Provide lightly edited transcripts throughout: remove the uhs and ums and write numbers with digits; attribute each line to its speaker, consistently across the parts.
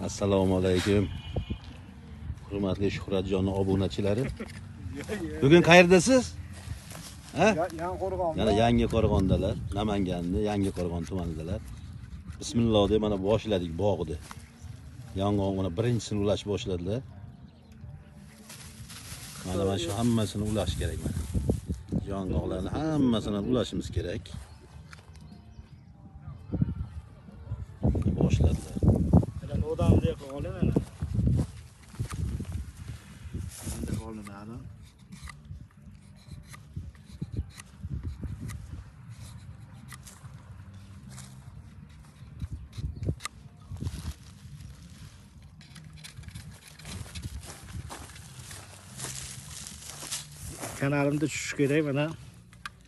Speaker 1: Assalomu alaykum. Hurmatli Shuhratjonning obunachilari. Bugun qayerdasiz? Ha?
Speaker 2: Yangiqo'rg'on.
Speaker 1: Yana Yangiqo'rg'ondalar, Namanganning Yangiqo'rg'on tumanidalar. Bismillah deb mana boshladik bog'ni. Yong'oqni birinchisini ulash boshladilar. Mana shu hammasini ulash kerak mana. Yong'oqlarni hammasini ulashimiz kerak. Boshladilar.
Speaker 2: Mana odamdek qolin ana. Endi qolinadi. Kanalimda tushish kerak mana.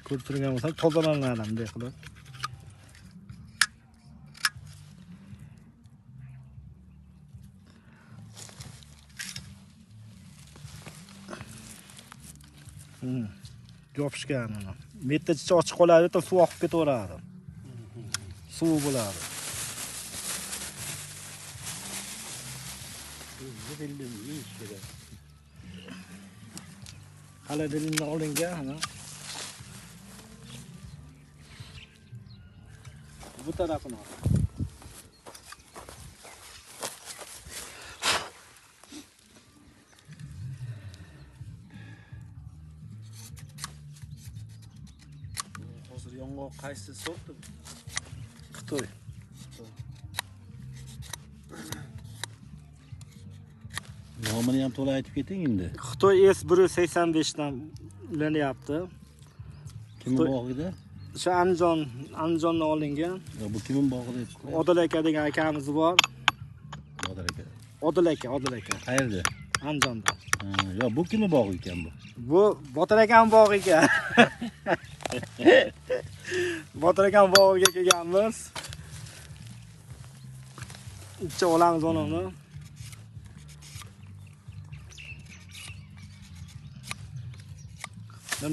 Speaker 2: Ko'rib turgan bo'lsam tozalanadi bunday qilib. Yopishgan uni. Mettacha ochiq qoladi, to suv oqib ketaveradi. Suv bo'ladi. Hali dilimni olingan ana. Bu tarafini ol. Hozir yong'oq qaysi sortdi? Xitoy.
Speaker 1: Nomini ham to'la aytib keting endi.
Speaker 2: Xitoy S185 dan ulanyapti.
Speaker 1: Kimning bog'ida?
Speaker 2: Shu Andijondan olingan.
Speaker 1: Bu kimning bog'ida deb?
Speaker 2: Odil aka degan akamiz bor.
Speaker 1: Odil aka.
Speaker 2: Odil aka.
Speaker 1: Qayerda?
Speaker 2: Andijonda.
Speaker 1: Yo, bu kimning bog'i ekan bu?
Speaker 2: Bu Botir akam bog'i ekan. Botir akam bog'iga kelganmiz. Ichcha olamiz onamni.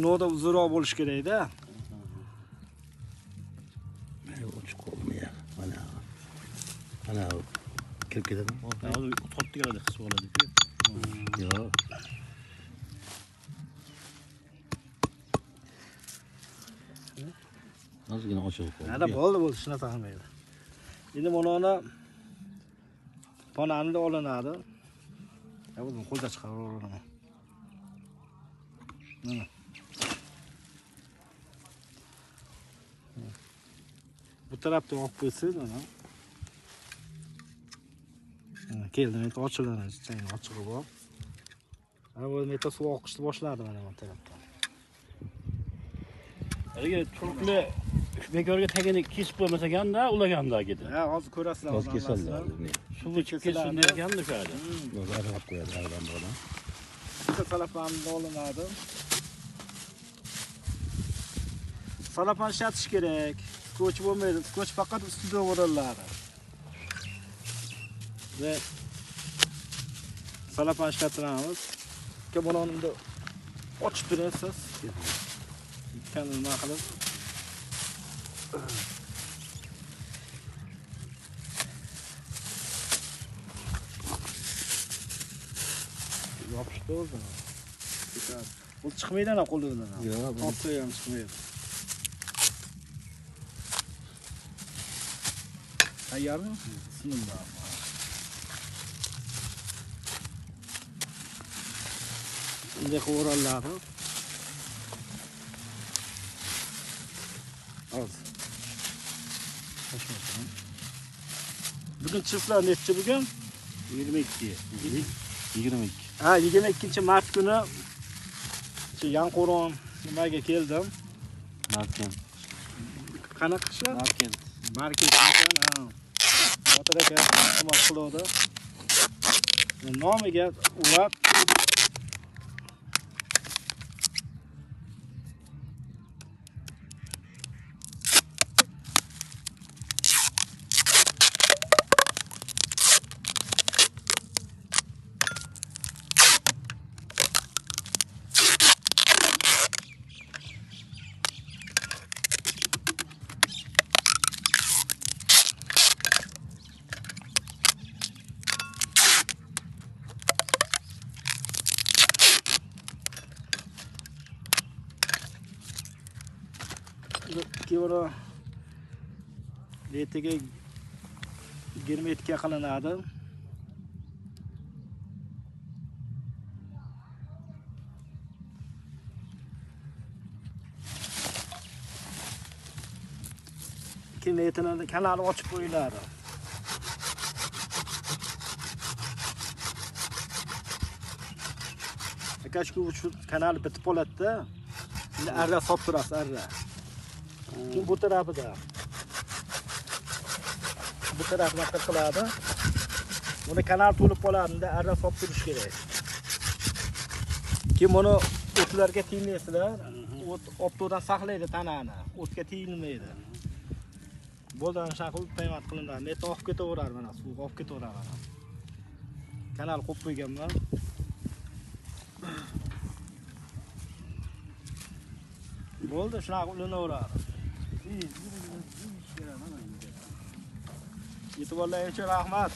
Speaker 2: Noda uzunroq bo'lish kerak-da.
Speaker 1: O'chib qolmaydi. Mana kirib ketadi.
Speaker 3: Hozir tortdilarda his bo'ladi-ku.
Speaker 1: Yo. Ozgina ochib qo'y.
Speaker 2: Mana bo'ldi, shunaqa qilmaydi. Endi mana panani olinadi. Ya bu qo'lda chiqaraveraman. Mana. Bu tarafda olib qo'ysiz mana. Keldi, men ochiladi, chang ochig'i bor. Mana bu meta suv oqishni boshladi mana bu tarafda.
Speaker 3: Haligi turkli bekorga tagini kesib qo'ymasaganda ulaganda edi.
Speaker 2: Ha, hozir ko'rasizlar.
Speaker 1: Hozir kesiladi.
Speaker 3: Suvi kesilsin deganda o'sha edi.
Speaker 1: Hozir aralab qo'yadi aradan bilan.
Speaker 2: Bitta salafanni olinadi. Salafan ishlatish kerak. Skoch bo'lmaydi. Skoch faqat ustida o'riladi. Ve salafan ishlatamiz. Kemononni ochib turasiz. Ikkani nima qilib? Yopishdi o'zi. Bu chiqmaydi ana qo'lidan.
Speaker 1: Yo'q, bu
Speaker 2: Ortga ham chiqmaydi. Tayyormi? Bismillah. Endi qo'raladi. Hozir. Bugun chiflar necha bugun?
Speaker 3: 22. 22.
Speaker 2: Ha, 22-mart kuni Yangiqo'rg'on nimaga keldim.
Speaker 3: Markent.
Speaker 2: Qanaqa qishlar?
Speaker 3: Markent.
Speaker 2: Market ekan, ha. Botir aka xizmat qiladi. Nomiga ulab keyin uni ertaga germetika qilinadi. Keyin netini kanalni ochib qo'yiladi. Akashku shu kanal bitib qoladi-da. Endi arra solib turasiz, arra. Keyin bu tarafida. Bu tarafni qiladi. Buni kanal to'lib qoladi, endi arra solib turish kerak. Keyin buni o'tlarga tegmaysizlar. O't optodan saqlaydi tanani. O'tga tegilmaydi. Bo'ldi, o'sha qilib paymat qilinadi. Net oqib ketaveradi mana, suv oqib ketaveradi. Kanal qo'yib qo'yganman. Bo'ldi, shunaqa ulanaveradi. E'tiborlaringiz uchun rahmat.